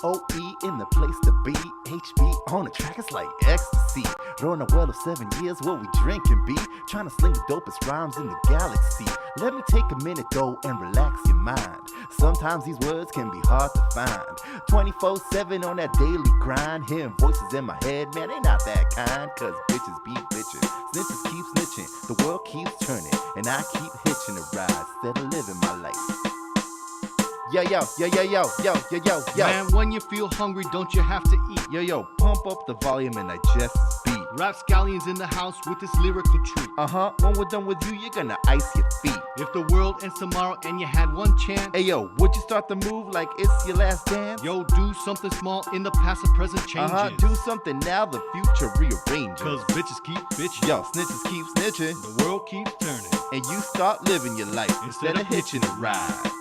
J-O-E in the place to be. HB on the track, it's like ecstasy. Rolling a well of 7 years, what we drinking be. Trying to sling the dopest rhymes in the galaxy. Let me take a minute though and relax your mind. Sometimes these words can be hard to find. 24/7 on that daily grind. Hearing voices in my head, man, they not that kind. Cause bitches be bitching, snitches keep snitching. The world keeps turning, and I keep hitching a ride instead of living my life. Yo, yo, yo, yo, yo, yo, yo, yo, yo. Man, when you feel hungry, don't you have to eat? Yo, yo, pump up the volume and digest this beat. Rapscallions in the house with this lyrical treat. When we're done with you, you're gonna ice your feet. If the world ends tomorrow and you had one chance, Hey, yo, would you start the move like it's your last dance? yo, do something small in the past and present changes. Do something now, the future rearranges. Cause bitches keep bitching. Yo, snitches keep snitching. The world keeps turning. And you start living your life instead of hitching a ride.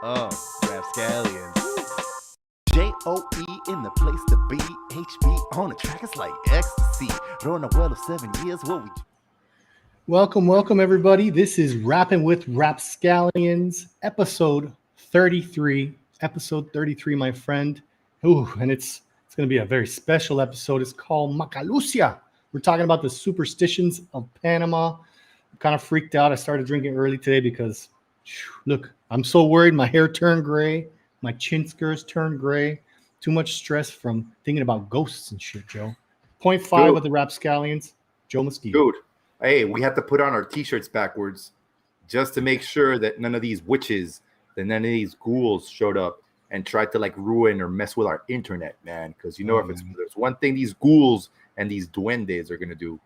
Rapscallions. J-O-E in the place to be. HB on the track, it's like ecstasy. Rolling a well of 7 years, what we... Welcome, everybody. This is Rapping with Rapscallions, episode 33. Episode 33, my friend. Ooh, and it's going to be a very special episode. It's called Macalucia. We're talking about the superstitions of Panama. I'm kind of freaked out. I started drinking early today because, look, I'm so worried. My hair turned gray. My chin skirts turned gray. Too much stress from thinking about ghosts and shit, Joe. 0.5 of the Rapscallions, Joe Mosquito. Dude, hey, we had to put on our t-shirts backwards just to make sure that none of these witches, that none of these ghouls showed up and tried to like ruin or mess with our internet, man. Because if there's one thing these ghouls and these duendes are gonna do,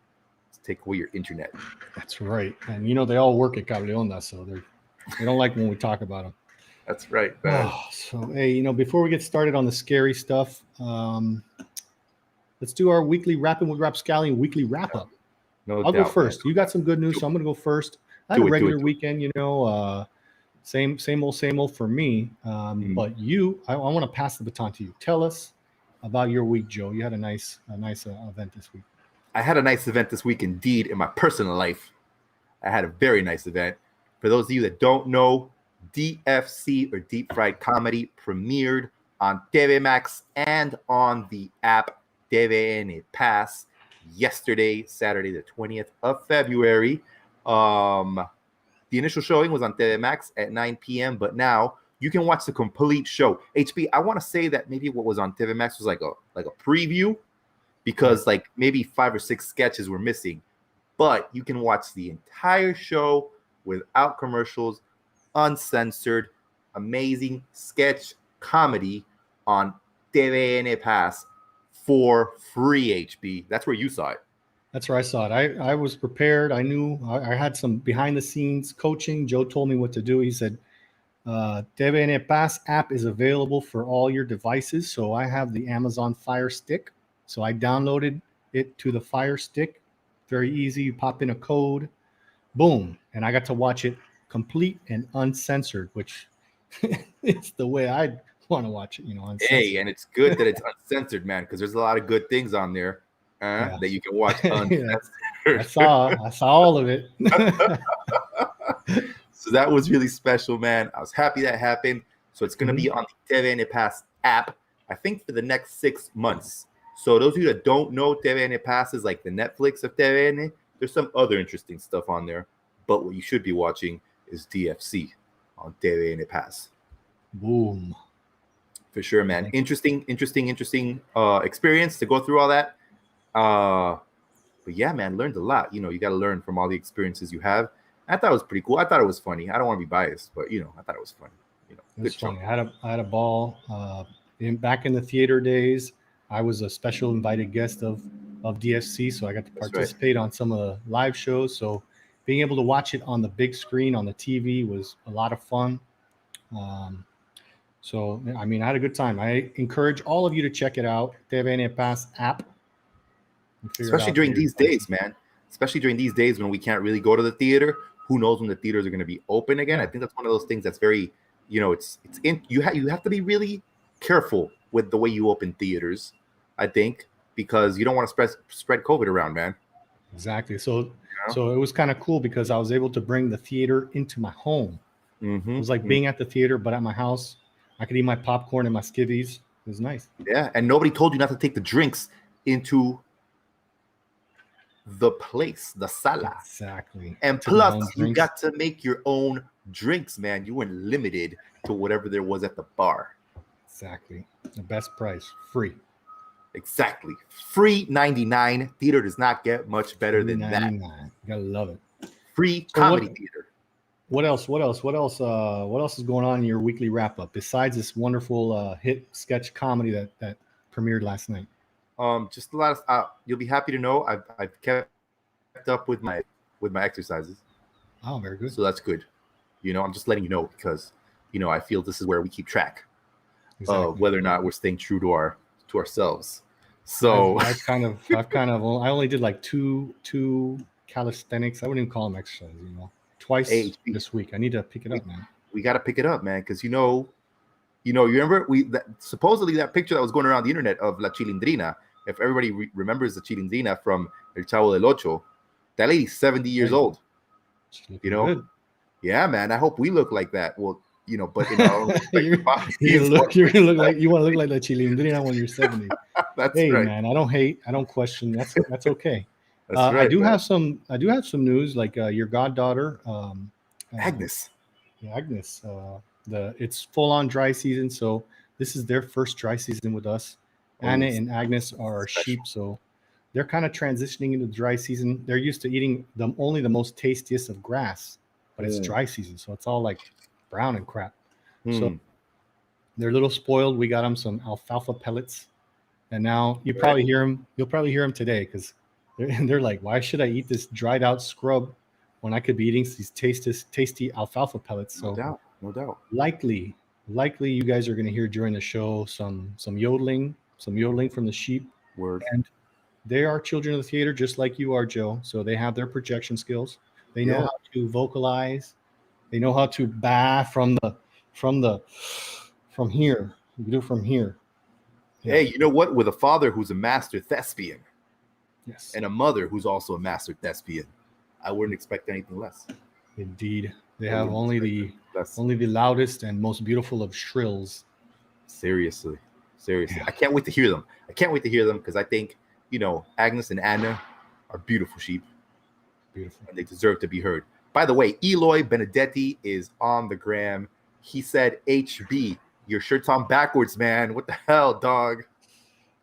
is take away your internet. That's right. And they all work at Cableonda, so they don't like when we talk about them. That's right, man. So, hey, before we get started on the scary stuff, let's do our weekly Rapping with Rapscallion weekly wrap-up. I'll go first. Man. You got some good news, so I'm going to go first. I had a regular weekend, same old for me. But I want to pass the baton to you. Tell us about your week, Joe. You had a nice event this week. I had a nice event this week indeed in my personal life. I had a very nice event. For those of you that don't know, DFC or Deep Fried Comedy premiered on TV Max and on the app TVN Pass yesterday, Saturday, the 20th of February. The initial showing was on TV Max at 9 p.m., but now you can watch the complete show. HB, I want to say that maybe what was on TV Max was like a preview because like maybe 5 or 6 sketches were missing, but you can watch the entire show without commercials, uncensored, amazing sketch comedy on TVN Pass for free, HB. That's where you saw it. That's where I saw it. I was prepared. I knew I had some behind the scenes coaching. Joe told me what to do. He said, TVN Pass app is available for all your devices. So I have the Amazon Fire Stick. So I downloaded it to the Fire Stick. Very easy. You pop in a code. Boom. And I got to watch it complete and uncensored, which it's the way I want to watch it, uncensored. Hey, and it's good that it's uncensored, man, because there's a lot of good things on there that you can watch uncensored. I saw all of it. So that was really special, man. I was happy that happened. So it's going to be on the TVN Pass app, I think, for the next 6 months. So those of you that don't know, TVN Pass is like the Netflix of TVN. There's some other interesting stuff on there, but what you should be watching is DFC on TVN Pass. Boom. For sure, man. Interesting experience to go through all that. But yeah, man, learned a lot. You got to learn from all the experiences you have. I thought it was pretty cool. I thought it was funny. I don't want to be biased, but I thought it was funny. It was funny. I had a ball. Back in the theater days, I was a special invited guest of DFC, so I got to participate on some of the live shows. So being able to watch it on the big screen on the TV was a lot of fun. So I had a good time. I encourage all of you to check it out. TVN Pass app. Especially during these days, man. Especially during these days when we can't really go to the theater. Who knows when the theaters are going to be open again? I think that's one of those things that's very, you have to be really careful with the way you open theaters, I think, because you don't want to spread COVID around, man. Exactly. So it was kind of cool because I was able to bring the theater into my home. It was like being at the theater, but at my house. I could eat my popcorn and my skivvies. It was nice. Yeah, and nobody told you not to take the drinks into the place, the sala. Exactly. And Took my own plus, you drinks. got to make your own drinks, man. You weren't limited to whatever there was at the bar. Exactly. The best price, free. Exactly. Free 99. Theater does not get much better than that. $3.99. You gotta love it. Free So comedy what- theater. What else? What else is going on in your weekly wrap up besides this wonderful hit sketch comedy that premiered last night? Just a lot of. You'll be happy to know I've kept up with my exercises, Oh, very good. so that's good. I'm just letting you know because I feel this is where we keep track of whether or not we're staying true to ourselves. So I've kind of I only did like two calisthenics. I wouldn't even call them exercises, twice Hey, this week. I need to pick it up, man. we got to pick it up, man, because you remember supposedly that picture that was going around the internet of La Chilindrina. If everybody remembers the Chilindrina from El Chavo del Ocho, that lady's 70 years old. She's looking good. Yeah, man. I hope we look like that. Well, but in our own respective bodies. You're gonna look like you want to look like the Chilindrina when you're 70. That's Hey, right. man, I don't hate, I don't question. That's okay. That's right. I do man. have some news, like your goddaughter, Agnes. Agnes. It's full on dry season, so this is their first dry season with us. Oh, Anna it's and Agnes are our special. sheep, so they're kind of transitioning into dry season. They're used to eating only the most tastiest of grass, but it's Mm. dry season, so it's all like brown and crap. Hmm. So they're a little spoiled. We got them some alfalfa pellets, and now you'll Right. probably hear them today because they're like, why should I eat this dried out scrub when I could be eating these tasty alfalfa pellets? So No doubt. likely you guys are going to hear during the show some yodeling from the sheep, Word. and they are children of the theater just like you are, Joe. So they have their projection skills. They know Yeah. how to vocalize. They know how to bah from here. You can do from here. Yeah. Hey, you know what? With a father who's a master thespian Yes, and a mother who's also a master thespian, I wouldn't expect anything less. indeed. They I have wouldn't only expect the loudest and most beautiful of shrills. Seriously. Yeah. I can't wait to hear them. Because I think, Agnes and Anna are beautiful sheep Beautiful. and they deserve to be heard. By the way, Eloy Benedetti is on the gram. He said, HB, your shirt's on backwards, man. What the hell, dog?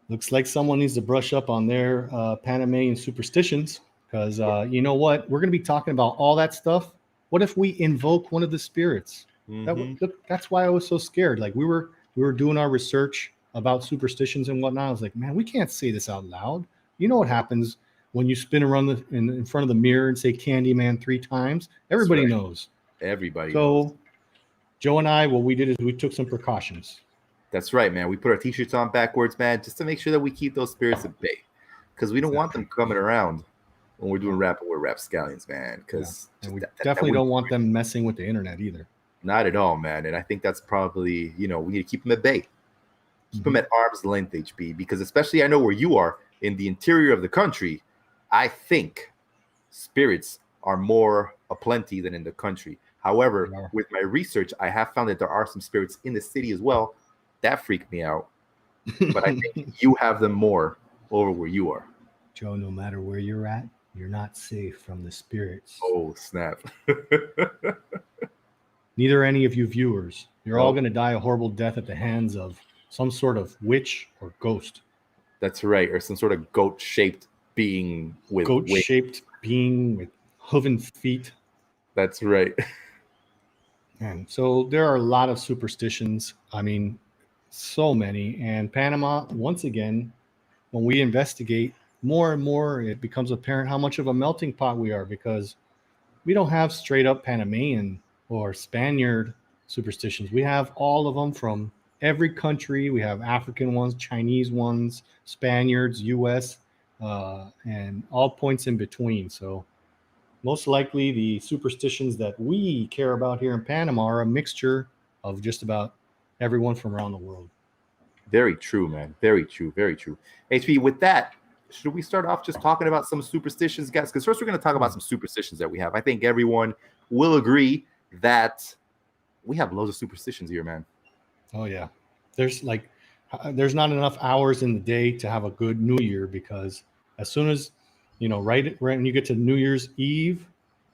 Looks like someone needs to brush up on their Panamanian superstitions, because you know what? We're going to be talking about all that stuff. What if we invoke one of the spirits? Mhm. That's why I was so scared. Like we were doing our research about superstitions and whatnot. I was like, man, we can't say this out loud. You know what happens when you spin around in front of the mirror and say Candyman 3 times? Everybody right. knows. Everybody knows. So Joe and I, what we did is we took some precautions. That's right, man. We put our t-shirts on backwards, man, just to make sure that we keep those spirits at bay. Because we don't want them coming around when we're doing rap and we're rapscallions, man. Because And we definitely don't want them messing with the internet either. Not at all, man. And I think that's probably, we need to keep them at bay. Keep them at arm's length, HB, because especially I know where you are in the interior of the country, I think spirits are more aplenty than in the country. However, They are. with my research, I have found that there are some spirits in the city as well. That freaked me out. But I think you have them more over where you are. Joe, no matter where you're at, you're not safe from the spirits. Oh, snap. Neither any of you viewers. You're all No. going to die a horrible death at the hands of some sort of witch or ghost. That's right. Or some sort of goat-shaped being with wings. Goat-shaped being with hooven feet. That's right. And so there are a lot of superstitions. I mean, so many. And Panama, once again, when we investigate more and more, it becomes apparent how much of a melting pot we are, because we don't have straight up Panamanian or Spaniard superstitions. We have all of them from every country. We have African ones, Chinese ones, Spaniards, US, and all points in between. So most likely the superstitions that we care about here in Panama are a mixture of just about everyone from around the world. Very true, man. Very true. Very true. HB, with that, should we start off just talking about some superstitions, guys? Because first we're going to talk about some superstitions that we have. I think everyone will agree that we have loads of superstitions here, man. Oh yeah, there's like there's not enough hours in the day to have a good New Year because as soon as right when you get to New Year's Eve,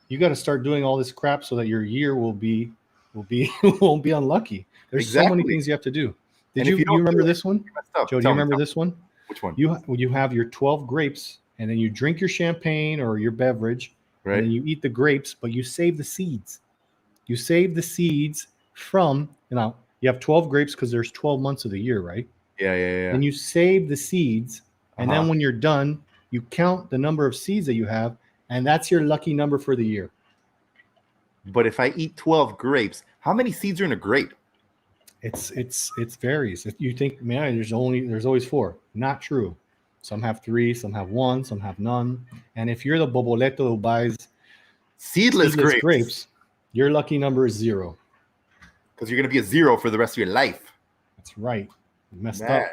you got to start doing all this crap so that your year will be won't be unlucky. There's so many Exactly. things you have to do. And Did if you you don't do remember it, this one, you messed up. Joe? Do you Tell me, remember this one? which one? You have your 12 grapes and then you drink your champagne or your beverage and Right? then you eat the grapes, but you save the seeds. You save the seeds from, you have 12 grapes because there's 12 months of the year, right? Yeah, yeah, yeah. Then you save the seeds. And then Uh-huh. when you're done, you count the number of seeds that you have. And that's your lucky number for the year. But if I eat 12 grapes, how many seeds are in a grape? It varies. If you think, man, there's always four. Not true. Some have three, some have one, some have none. And if you're the boboleto who buys Seedless seedless grapes. grapes, your lucky number is 0. Because you're going to be a 0 for the rest of your life. That's right. You messed Man, up.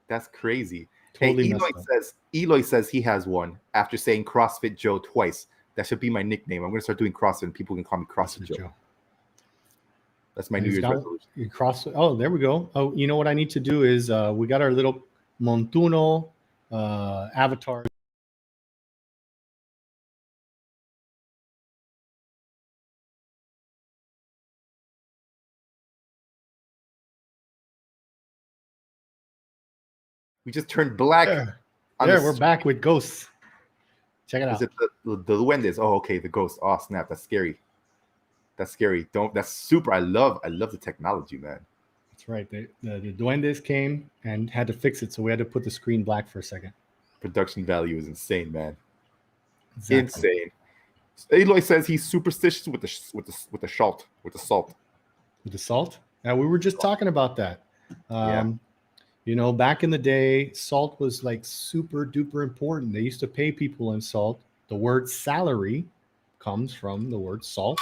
that's crazy. Totally Hey, messed up. Eloy says he has one after saying CrossFit Joe twice. That should be my nickname. I'm going to start doing CrossFit and people can call me CrossFit Joe. That's my New Year's resolution. Oh, there we go. Oh, you know what I need to do is we got our little Montuno avatar. We just turned black. There, on we're back with ghosts. Check it out. Is it the duendes? Oh, okay, the ghosts. Oh, snap, that's scary. That's scary. That's super. I love the technology, man. That's right. The duendes came and had to fix it, so we had to put the screen black for a second. Production value is insane, man. Exactly. Insane. Eloy says he's superstitious with the salt. With the salt? Yeah, we were just talking about that. Back in the day, salt was like super duper important. They used to pay people in salt. The word salary comes from the word salt.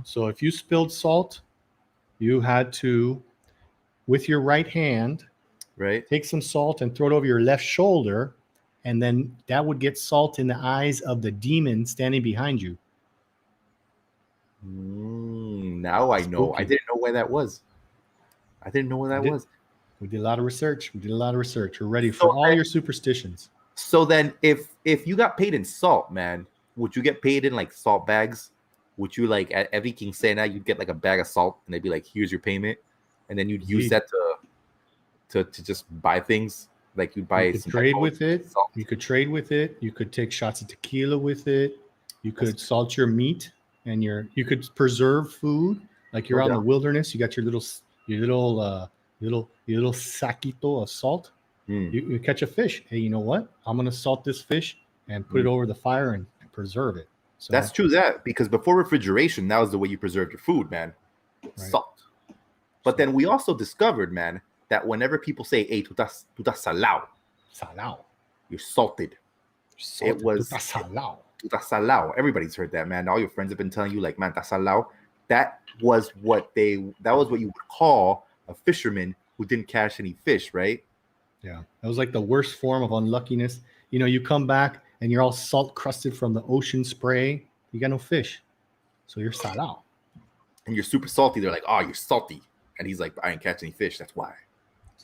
So if you spilled salt, you had to, with your right hand, take some salt and throw it over your left shoulder, and then that would get salt in the eyes of the demon standing behind you. Now I know. Spooky. I didn't know where that was. We did a lot of research. We're ready for all your superstitions. So then if you got paid in salt, man, would you get paid in like salt bags? Would you like at every quincena you'd get like a bag of salt and they'd be like, here's your payment, and then you'd use that to just buy things? Like you'd buy you could trade with it. Salt. You could trade with it. You could take shots of tequila with it. You could salt your meat and you could preserve food. Like you're out in the wilderness, you got your little saquito of salt. You catch a fish. Hey, you know what? I'm gonna salt this fish and put it over the fire and preserve it. So that's true. Because before refrigeration, that was the way you preserved your food, man. Right. Salt. But then we also discovered, man, that whenever people say, "Hey, tú estás salao," you're salted. It was tú estás salao. Everybody's heard that, man. All your friends have been telling you, like, man, estás salao. That was what you would call a fisherman who didn't catch any fish, right? Yeah, that was like the worst form of unluckiness. You come back and you're all salt crusted from the ocean spray. You got no fish, so you're salao. And you're super salty. They're like, "Oh, you're salty," and he's like, "I didn't catch any fish. That's why."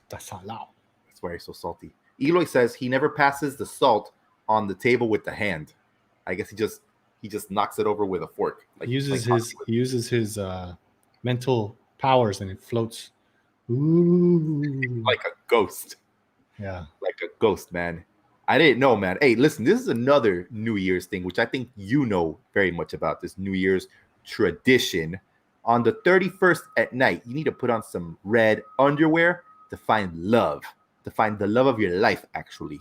That's salao. That's why you're so salty. Eloy says he never passes the salt on the table with the hand. I guess he just knocks it over with a fork. Like he uses his mental powers and it floats. Ooh. Like a ghost. Yeah. Like a ghost, man. I didn't know, man. Hey, listen, this is another New Year's thing, which I think you know very much about, this New Year's tradition. On the 31st at night, you need to put on some red underwear to find love, to find the love of your life, actually.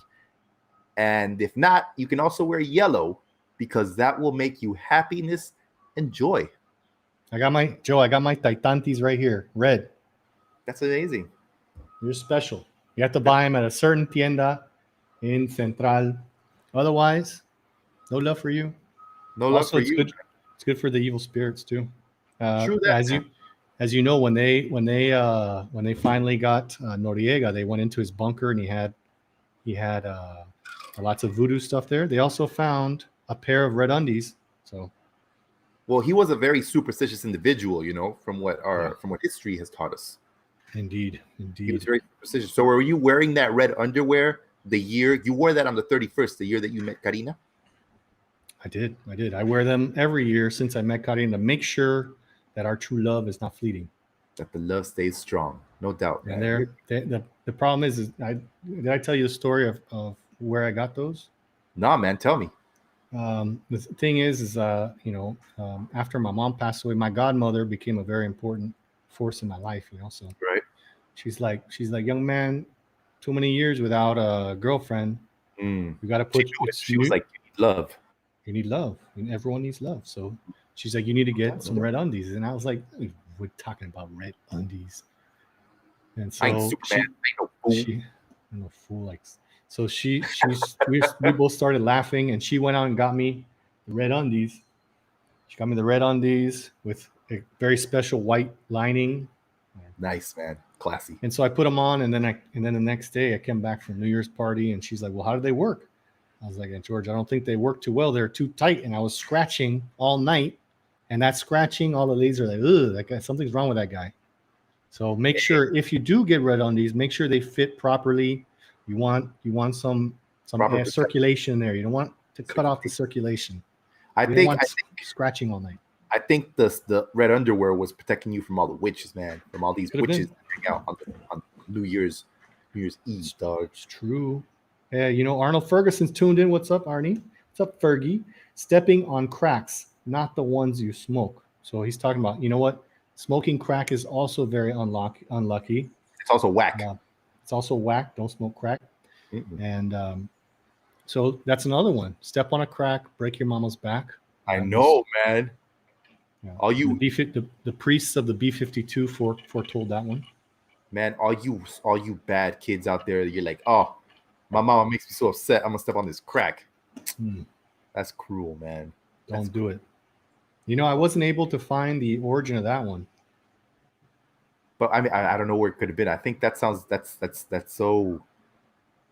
And if not, you can also wear yellow because that will make you happiness and joy. I got my Taitantes right here, red. That's amazing. You're special. You have to buy them at a certain tienda in Central. Otherwise, no love for you. No love for you. It's good for the evil spirits too. True that. As you know, when they finally got Noriega, they went into his bunker and he had lots of voodoo stuff there. They also found a pair of red undies. So Well, he was a very superstitious individual, from what Yeah. from what history has taught us. Indeed. He was very superstitious. So were you wearing that red underwear the year you wore that on the 31st, the year that you met Carina? I did. I wear them every year since I met Carina to make sure that our true love is not fleeting. That the love stays strong, no doubt, And man. the problem is did I tell you the story of where I got those? Nah, man, tell me. The thing is after my mom passed away, my godmother became a very important force in my life. So Right. she's like, young man, too many years without a girlfriend. Mm. You got to put. She was like, you need love. You need love, and everyone needs love. So she's like, you need to get some red undies, and I was like, we're talking about red undies. And so I ain't Superman. I ain't no fool. I'm a fool. Like, so we both started laughing, and she went out and got me the red undies. She got me the red undies with a very special white lining. Nice, man. Classy. And so I put them on, and then the next day I came back from New Year's party, and she's like, well, how did they work? I was like, George, I don't think they work too well. They're too tight. And I was scratching all night. And that scratching, all the ladies are like, ugh, that guy, something's wrong with that guy. So make sure if you do get red undies, make sure they fit properly. You want some air circulation there. You don't want to cut off the circulation. I think scratching all night. I think the red underwear was protecting you from all the witches, man. From all these witches that hang out on New Year's Eve, dog. It's true. Yeah, Arnold Ferguson's tuned in. What's up, Arnie? What's up, Fergie? Stepping on cracks, not the ones you smoke. So he's talking about, what? Smoking crack is also very unlucky. It's also whack. It's also whack. Don't smoke crack. Mm-mm. And so that's another one. Step on a crack, break your mama's back. I know, man. Yeah. All you the priests of the B-52 foretold that one. Man, all you bad kids out there, you're like, oh, my mama makes me so upset. I'm gonna step on this crack. That's cruel, man. Don't do it. I wasn't able to find the origin of that one. But I mean, I don't know where it could have been. I think that's so.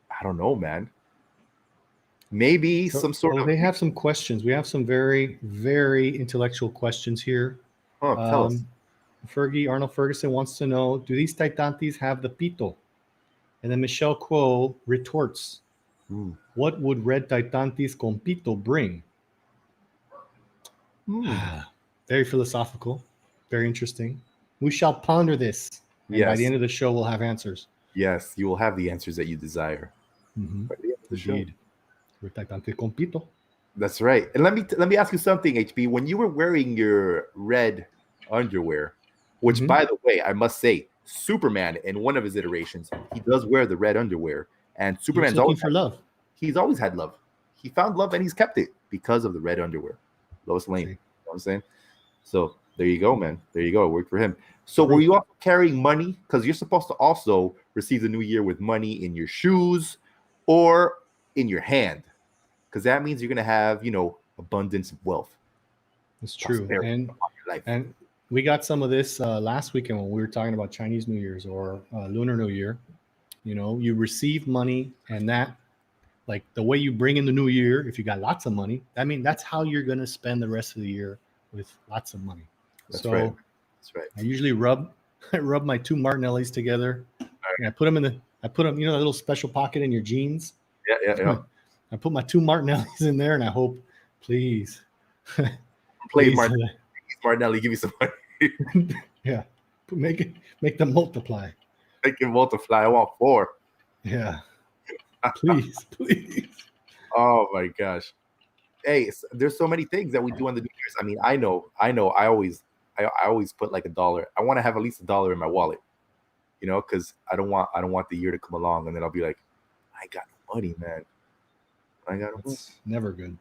I don't know, man. Maybe some sort of. They have some questions. We have some very, very intellectual questions here. Tell us. Arnold Ferguson wants to know: do these Taitantes have the pito? And then Michelle Kuo retorts, what would red Taitantes con pito bring? Very philosophical, very interesting. We shall ponder this. And by the end of the show, we'll have answers. Yes, you will have the answers that you desire. By the end of the show. Red Taitante con pito. That's right. And let me ask you something, HB. When you were wearing your red underwear, which, by the way, I must say, Superman, in one of his iterations, he does wear the red underwear, and Superman's always for love. He's always had love. He found love and he's kept it because of the red underwear. Lois Lane. You know what I'm saying? So there you go, man. There you go. It worked for him. So were you also carrying money? Because you're supposed to also receive the new year with money in your shoes or in your hand. Because that means you're going to have, abundance of wealth. It's true. And we got some of this last weekend when we were talking about Chinese New Year's or Lunar New Year. You receive money, and that, like the way you bring in the new year, if you got lots of money, that's how you're going to spend the rest of the year with lots of money. That's right. I usually rub my two Martinellis together, and I put them a little special pocket in your jeans. Yeah. I put my two Martinellis in there, and I hope, please, Martinelli, give me some money. Yeah, make them multiply. Make it multiply. I want 4. Yeah, please. Oh my gosh. Hey, there's so many things that we do on the New Year's. I mean, I know. I always put like $1. I want to have at least $1 in my wallet, because I don't want the year to come along and then I'll be like, I ain't got no money, man. I ain't got no money. Never good.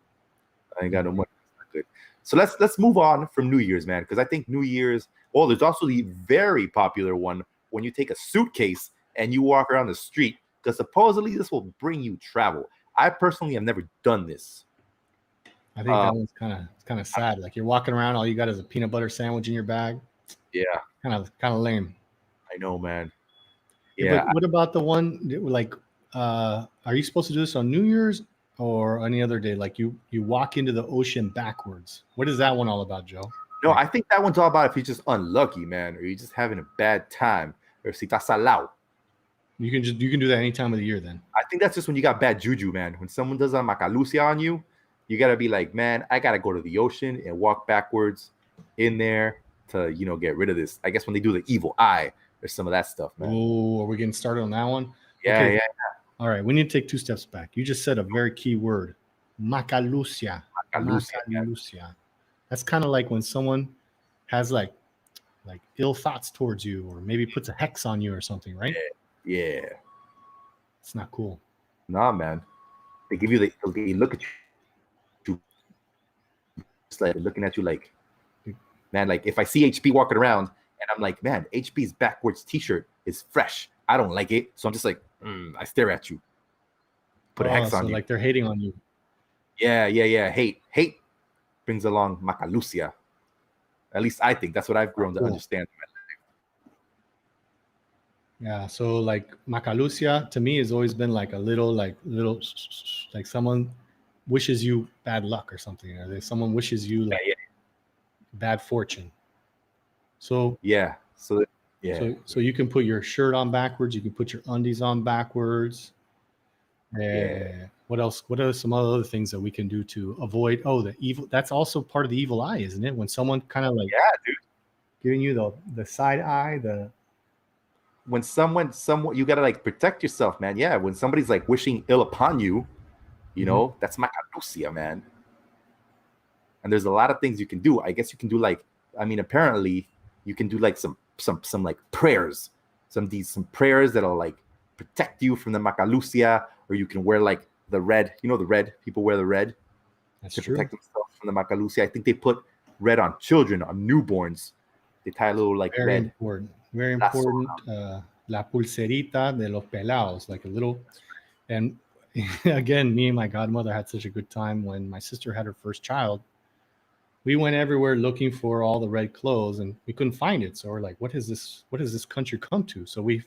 I ain't got no money. It's not good. So let's move on from New Year's, man, because I think New Year's. Well, there's also the very popular one when you take a suitcase and you walk around the street, because supposedly this will bring you travel. I personally have never done this. I think that one's kind of sad. Like you're walking around, all you got is a peanut butter sandwich in your bag. Yeah, kind of lame. I know, man. Yeah. But what about the one like? Are you supposed to do this on New Year's or any other day, like you walk into the ocean backwards. What is that one all about, Joe? No, I think that one's all about if you're just unlucky, man, or you're just having a bad time, or si estás salado. You can do that any time of the year then. I think that's just when you got bad juju, man. When someone does a Macalucia on you, you gotta be like, man, I gotta go to the ocean and walk backwards in there to, get rid of this. I guess when they do the evil eye, there's some of that stuff, man. Oh, are we getting started on that one? Yeah, Okay. yeah. All right, we need to take 2 steps back. You just said a very key word, Macalucia. Macalucia. That's kind of like when someone has like ill thoughts towards you, or maybe puts a hex on you or something, right? Yeah. It's not cool. Nah, man. They give you they look at you, just like looking at you like, man, like if I see HP walking around and I'm like, man, HP's backwards t-shirt is fresh. I don't like it. So I'm just like, I stare at you. Put a hex on you. Like they're hating on you. Yeah. Hate brings along Macalucia. At least I think that's what I've grown to understand. Yeah, so like Macalucia to me has always been like a little like someone wishes you bad luck or something, or someone wishes you like bad fortune. So so you can put your shirt on backwards, you can put your undies on backwards. What else? What are some other things that we can do to avoid? Oh, the evil. That's also part of the evil eye, isn't it? When someone kind of like giving you the side eye, when someone you gotta like protect yourself, man. Yeah, when somebody's like wishing ill upon you, that's Macalucia, man. And there's a lot of things you can do. I guess you can do apparently you can do like some like prayers, some prayers that'll like protect you from the Macalucia, or you can wear like the red. The red people wear the red to protect themselves from the Macalucia. I think they put red on children, on newborns. They tie a little like very red. Important. Very important. La pulserita de los pelados, like a little. And again, me and my godmother had such a good time when my sister had her first child. We went everywhere looking for all the red clothes, and we couldn't find it. So we're like, what is this country come to? So we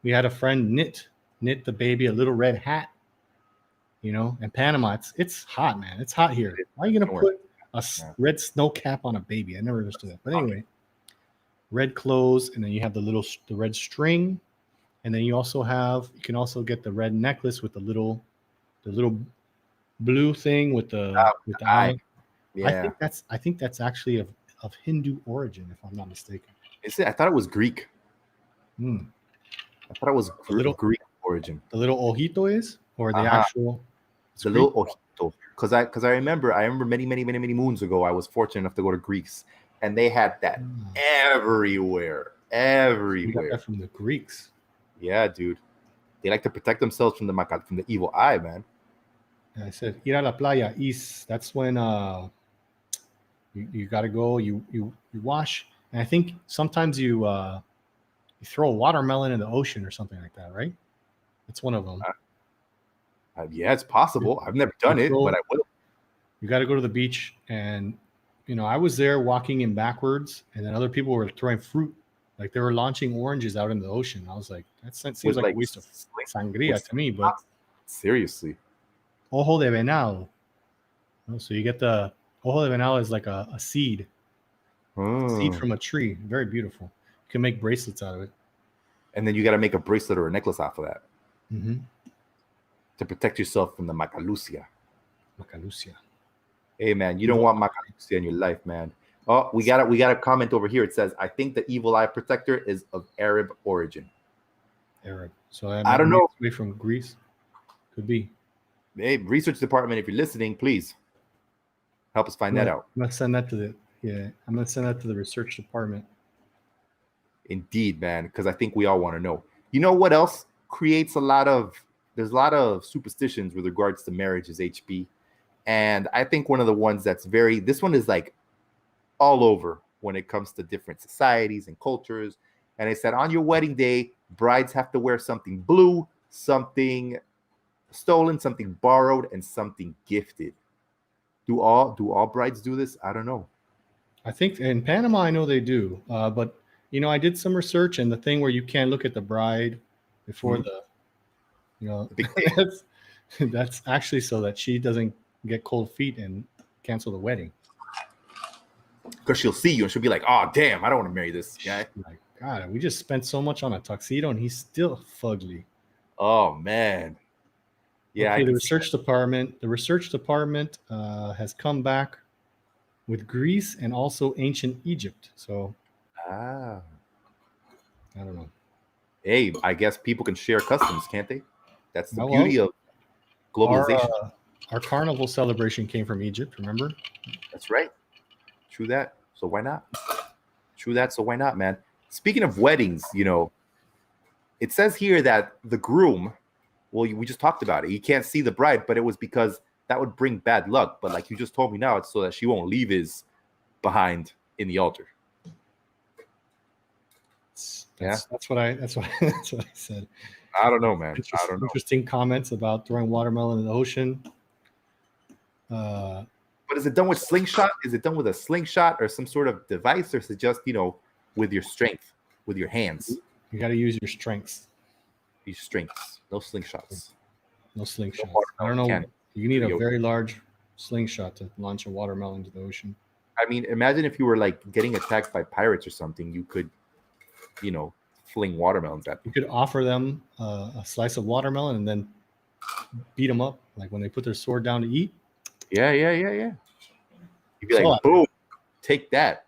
had a friend knit the baby a little red hat. In Panama, it's hot, man. It's hot here. Why are you gonna put a red snow cap on a baby? I never understood that. But anyway, red clothes, and then you have the red string, and then you can also get the red necklace with the little blue thing with the eye. Yeah, I think that's actually of Hindu origin, if I'm not mistaken. Is it? I thought it was Greek. I thought it was Greek origin. The little ojito is, or the actual. The little ojito, because I remember many moons ago I was fortunate enough to go to Greece, and they had that everywhere. You got that from the Greeks. Yeah, dude, they like to protect themselves from the evil eye, man. And I said, ir a la playa is that's when you got to go. You wash, and I think sometimes you throw a watermelon in the ocean or something like that, right? It's one of them. Yeah, it's possible. I've never done it, but I will. You got to go to the beach, and I was there walking in backwards, and then other people were throwing fruit, like they were launching oranges out into the ocean. I was like, that seems like a waste of sangria to me. But seriously, ojo de venado. So you get the ojo de venado is like a seed, seed from a tree. Very beautiful. You can make bracelets out of it, and then you got to make a bracelet or a necklace off of that. Mm-hmm. To protect yourself from the Macalucia. Hey, man, you don't want Macalucia in your life, man. Oh, we got a comment over here. It says, I think the evil eye protector is of Arab origin. Arab. So I don't know. Away from Greece? Could be. Hey, research department, if you're listening, please help us find that out. I'm gonna send that to the research department. Indeed, man, because I think we all want to know. You know what else creates there's a lot of superstitions with regards to marriage is HP. And I think one of the ones this one is like all over when it comes to different societies and cultures. And they said on your wedding day, brides have to wear something blue, something stolen, something borrowed, and something gifted. Do all brides do this? I don't know. I think in Panama, I know they do. But I did some research, and the thing where you can't look at the bride before That's actually so that she doesn't get cold feet and cancel the wedding. Because she'll see you and she'll be like, oh, damn, I don't want to marry this guy. Like, God, we just spent so much on a tuxedo and he's still fugly. Oh, man. Yeah. Okay, the research department has come back with Greece and also ancient Egypt. So Ah. I don't know. Hey, I guess people can share customs, can't they? That's the Oh, beauty of globalization. Our carnival celebration came from Egypt, remember? That's right. True that. So why not? True that. So why not, man? Speaking of weddings, it says here that the groom, well, we just talked about it. He can't see the bride, but it was because that would bring bad luck. But like you just told me now, it's so that she won't leave his behind in the altar. That's what I said. I don't know, man. I don't know. Interesting comments about throwing watermelon in the ocean. But is it done with slingshot? Is it done with a slingshot or some sort of device, or is it just with your strength, with your hands? You got to use your strengths. Your strengths, no slingshots. No slingshots. No I don't know. cannon. You need a very large slingshot to launch a watermelon into the ocean. I mean, imagine if you were like getting attacked by pirates or something. You could, fling watermelons at them. You could offer them a slice of watermelon and then beat them up, like when they put their sword down to eat. Yeah. You'd be like, boom, take that,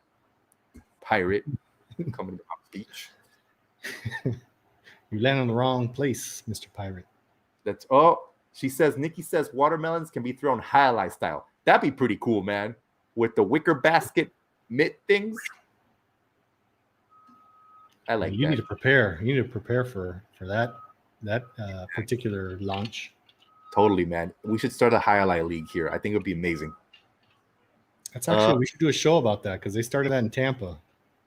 pirate, coming to my beach. You land on the wrong place, Mr. Pirate. Nikki says watermelons can be thrown highlight style. That'd be pretty cool, man. With the wicker basket mitt things. I like that. You need to prepare. You need to prepare for that particular launch. Totally, man. We should start a highlight league here. I think it would be amazing. That's actually we should do a show about that because they started that in Tampa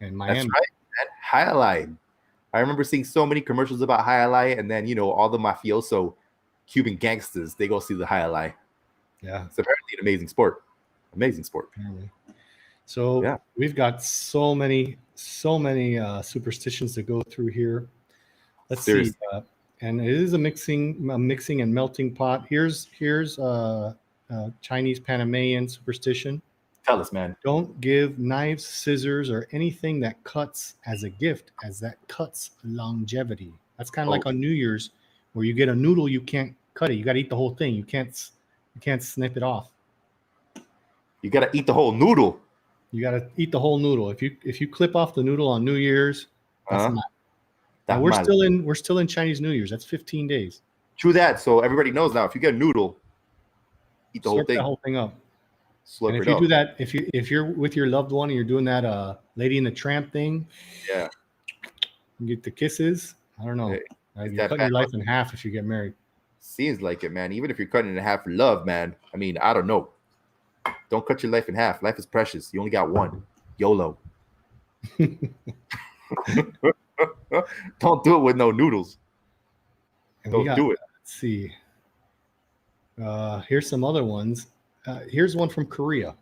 and Miami. That's right, man. Highlight. I remember seeing so many commercials about highlight, and then all the mafioso Cuban gangsters, they go see the highlight. Yeah, it's apparently an amazing sport. Amazing sport. Apparently. So we've got so many superstitions to go through here. Let's see. And it is a mixing and melting pot. Here's Chinese Panamanian superstition. Tell us, man. Don't give knives, scissors, or anything that cuts as a gift, as that cuts longevity. That's kind of like on New Year's, where you get a noodle, you can't cut it. You got to eat the whole thing. You can't snip it off. You got to eat the whole noodle. You got to eat the whole noodle. If you clip off the noodle on New Year's, that's not. Now we're still in Chinese New Year's. That's 15 days. True that. So everybody knows now. If you get a noodle, eat the whole thing. The whole thing up. Slurp and if it you up. do that, if you're with your loved one and you're doing that Lady in the Tramp thing, you get the kisses. I don't know. You cut your life in half if you get married. Seems like it, man. Even if you're cutting it in half for love, man. I mean, I don't know. Don't cut your life in half. Life is precious. You only got one. YOLO. Don't do it with no noodles. Don't do it. Let's see. Here's some other ones. Here's one from Korea.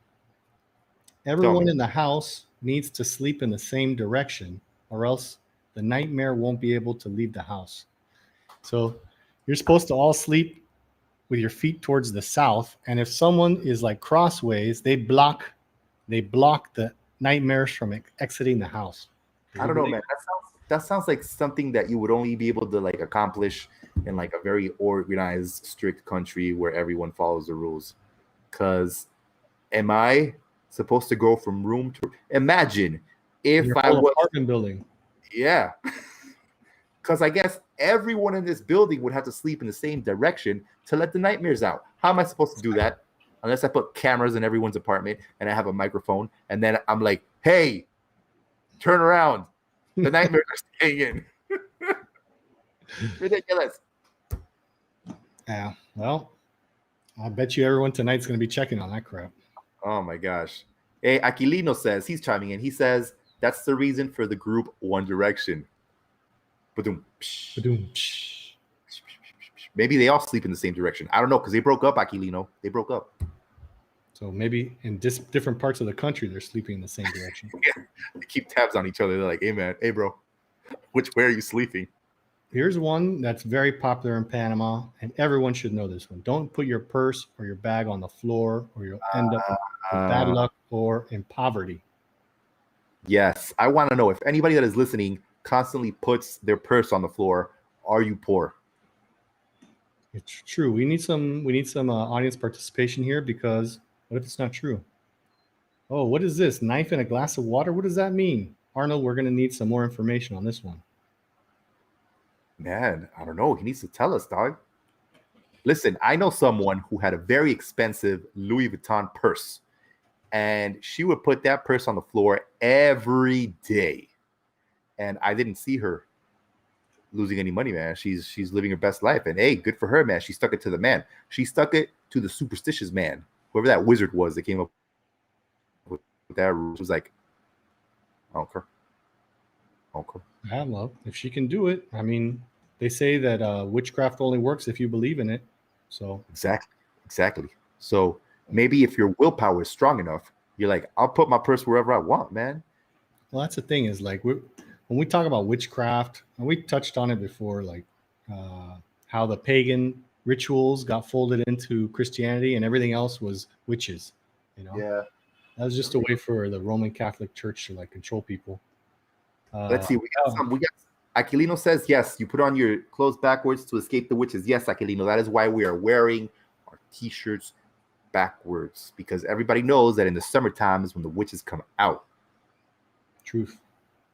Everyone in the house needs to sleep in the same direction, or else the nightmare won't be able to leave the house. So you're supposed to all sleep with your feet towards the south, and if someone is like crossways, they block the nightmares from exiting the house. I don't know, man. That sounds like something that you would only be able to like accomplish in like a very organized, strict country where everyone follows the rules. Because am I supposed to go from room to imagine if I was apartment building? Yeah. Because I guess everyone in this building would have to sleep in the same direction to let the nightmares out. How am I supposed to do that? Unless I put cameras in everyone's apartment and I have a microphone, and then I'm like, hey, turn around. The nightmares are staying in. Ridiculous. Yeah. Well, I bet you everyone tonight's going to be checking on that crap. Oh, my gosh. Hey, Aquilino says, he's chiming in. He says, that's the reason for the group One Direction. Ba-doom. Ba-doom. Maybe they all sleep in the same direction. I don't know, because they broke up, Aquilino. They broke up. So maybe in different parts of the country, they're sleeping in the same direction. Yeah. They keep tabs on each other. They're like, hey, man, hey, bro, which way are you sleeping? Here's one that's very popular in Panama, and everyone should know this one. Don't put your purse or your bag on the floor, or you'll end up with bad luck or in poverty. Yes, I want to know if anybody that is listening constantly puts their purse on the floor. Are you poor? It's true. We need some audience participation here, because what if it's not true? Oh, what is this? Knife in a glass of water? What does that mean? Arnold, we're going to need some more information on this one. Man, I don't know. He needs to tell us, dog. Listen, I know someone who had a very expensive Louis Vuitton purse, and she would put that purse on the floor every day. And I didn't see her losing any money, man. She's living her best life. And hey, good for her, man. She stuck it to the man. She stuck it to the superstitious man, whoever that wizard was that came up with that rule. Was like, I don't care. Yeah, well, if she can do it, I mean, they say that witchcraft only works if you believe in it. So Exactly. So maybe if your willpower is strong enough, you're like, I'll put my purse wherever I want, man. well, that's the thing, is like when we talk about witchcraft, and we touched on it before, like how the pagan rituals got folded into Christianity and everything else was witches. Yeah. That was just a way for the Roman Catholic Church to like control people. Let's see. We got Aquilino says, yes, you put on your clothes backwards to escape the witches. Yes, Aquilino. That is why we are wearing our t-shirts backwards, because everybody knows that in the summertime is when the witches come out. Truth.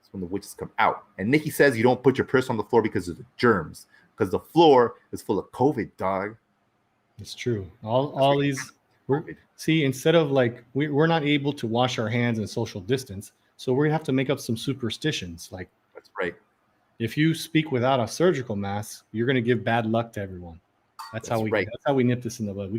It's when the witches come out. And Nikki says you don't put your purse on the floor because of the germs, because the floor is full of COVID, dog. It's true. All these. See, instead of like we're not able to wash our hands and social distance, so we have to make up some superstitions. Like, that's right. If you speak without a surgical mask, you're going to give bad luck to everyone. That's how we nip this in the bud. We